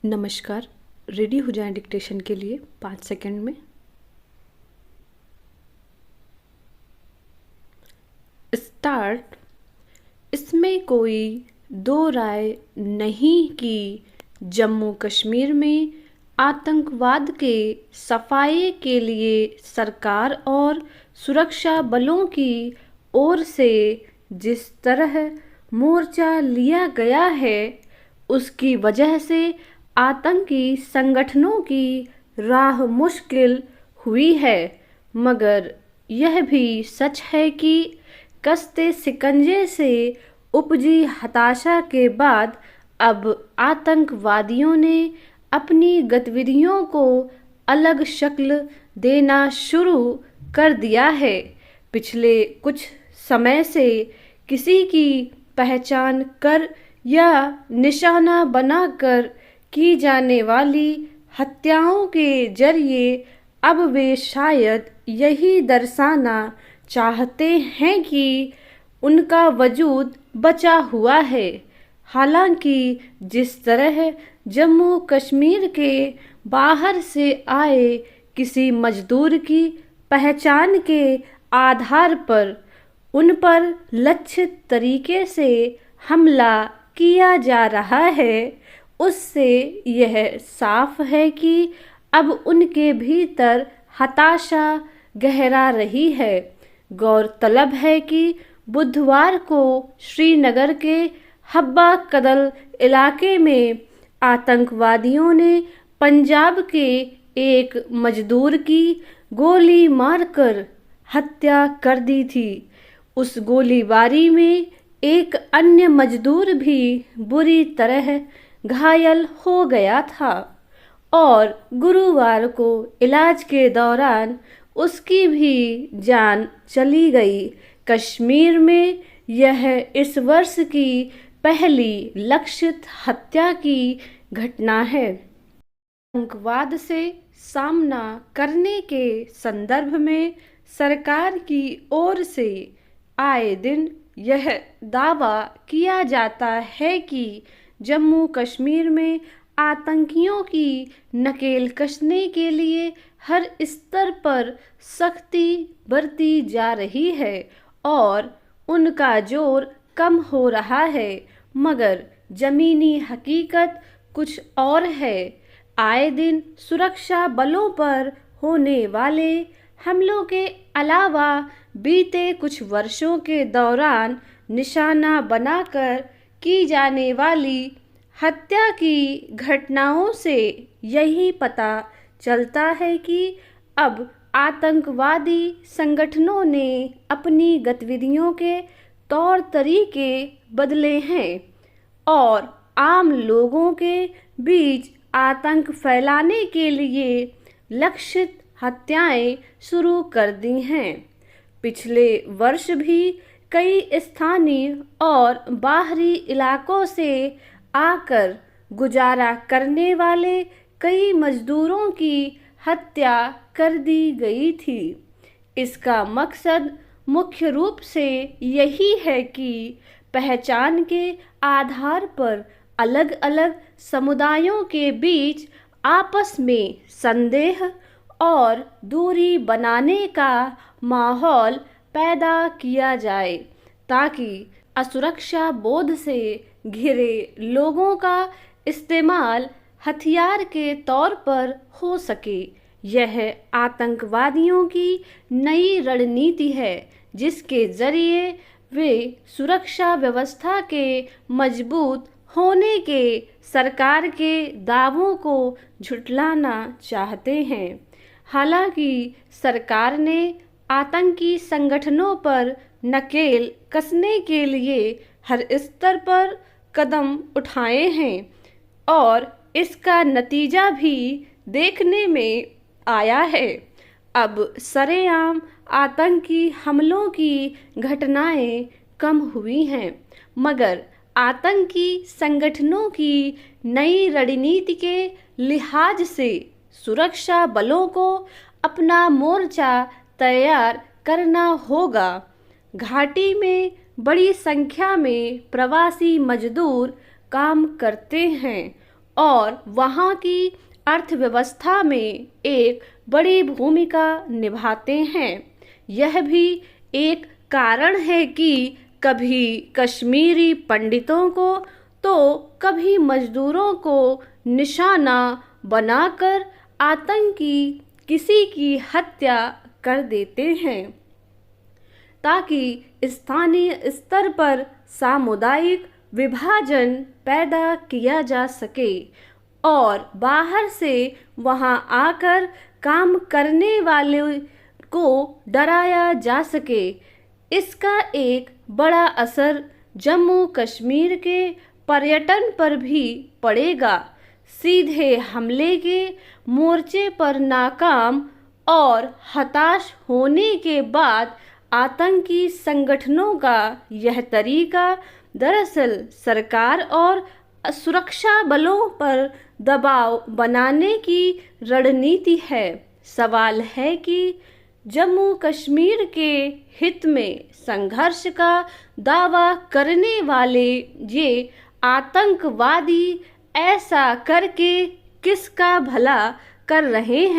नमस्कार। रेडी हो जाएं डिक्टेशन के लिए 5 सेकंड में। स्टार्ट। इसमें कोई दो राय नहीं कि जम्मू कश्मीर में आतंकवाद के सफाये के लिए सरकार और सुरक्षा बलों की ओर से जिस तरह मोर्चा लिया गया है, उसकी वजह से आतंकी संगठनों की राह मुश्किल हुई है। मगर यह भी सच है कि कसते शिकंजे से उपजी हताशा के बाद अब आतंकवादियों ने अपनी गतिविधियों को अलग शक्ल देना शुरू कर दिया है। पिछले कुछ समय से किसी की पहचान कर या निशाना बनाकर की जाने वाली हत्याओं के जरिए अब वे शायद यही दर्शाना चाहते हैं कि उनका वजूद बचा हुआ है। हालांकि जिस तरह जम्मू कश्मीर के बाहर से आए किसी मजदूर की पहचान के आधार पर उन पर लक्षित तरीके से हमला किया जा रहा है, उससे यह साफ है कि अब उनके भीतर हताशा गहरा रही है। गौरतलब है कि बुधवार को श्रीनगर के हब्बा कदल इलाके में आतंकवादियों ने पंजाब के एक मजदूर की गोली मारकर हत्या कर दी थी। उस गोलीबारी में एक अन्य मजदूर भी बुरी तरह घायल हो गया था और गुरुवार को इलाज के दौरान उसकी भी जान चली गई। कश्मीर में यह इस वर्ष की पहली लक्षित हत्या की घटना है। आतंकवाद से सामना करने के संदर्भ में सरकार की ओर से आए दिन यह दावा किया जाता है कि जम्मू कश्मीर में आतंकियों की नकेल कसने के लिए हर स्तर पर सख्ती बरती जा रही है और उनका जोर कम हो रहा है। मगर जमीनी हकीकत कुछ और है। आए दिन सुरक्षा बलों पर होने वाले हमलों के अलावा बीते कुछ वर्षों के दौरान निशाना बनाकर की जाने वाली हत्या की घटनाओं से यही पता चलता है कि अब आतंकवादी संगठनों ने अपनी गतिविधियों के तौर तरीके बदले हैं और आम लोगों के बीच आतंक फैलाने के लिए लक्षित हत्याएं शुरू कर दी हैं। पिछले वर्ष भी कई स्थानीय और बाहरी इलाकों से आकर गुजारा करने वाले कई मजदूरों की हत्या कर दी गई थी। इसका मकसद मुख्य रूप से यही है कि पहचान के आधार पर अलग अलग समुदायों के बीच आपस में संदेह और दूरी बनाने का माहौल पैदा किया जाए ताकि असुरक्षा बोध से घिरे लोगों का इस्तेमाल हथियार के तौर पर हो सके। यह आतंकवादियों की नई रणनीति है जिसके जरिए वे सुरक्षा व्यवस्था के मजबूत होने के सरकार के दावों को झुठलाना चाहते हैं। हालांकि सरकार ने आतंकी संगठनों पर नकेल कसने के लिए हर स्तर पर कदम उठाए हैं और इसका नतीजा भी देखने में आया है। अब सरेआम आतंकी हमलों की घटनाएं कम हुई हैं, मगर आतंकी संगठनों की नई रणनीति के लिहाज से सुरक्षा बलों को अपना मोर्चा तैयार करना होगा। घाटी में बड़ी संख्या में प्रवासी मजदूर काम करते हैं और वहाँ की अर्थव्यवस्था में एक बड़ी भूमिका निभाते हैं। यह भी एक कारण है कि कभी कश्मीरी पंडितों को तो कभी मजदूरों को निशाना बनाकर आतंकी किसी की हत्या कर देते हैं, ताकि स्थानीय स्तर पर सामुदायिक विभाजन पैदा किया जा सके और बाहर से वहां आकर काम करने वाले को डराया जा सके। इसका एक बड़ा असर जम्मू कश्मीर के पर्यटन पर भी पड़ेगा। सीधे हमले के मोर्चे पर नाकाम और हताश होने के बाद आतंकी संगठनों का यह तरीका दरअसल सरकार और सुरक्षा बलों पर दबाव बनाने की रणनीति है। सवाल है कि जम्मू कश्मीर के हित में संघर्ष का दावा करने वाले ये आतंकवादी ऐसा करके किसका भला कर रहे हैं।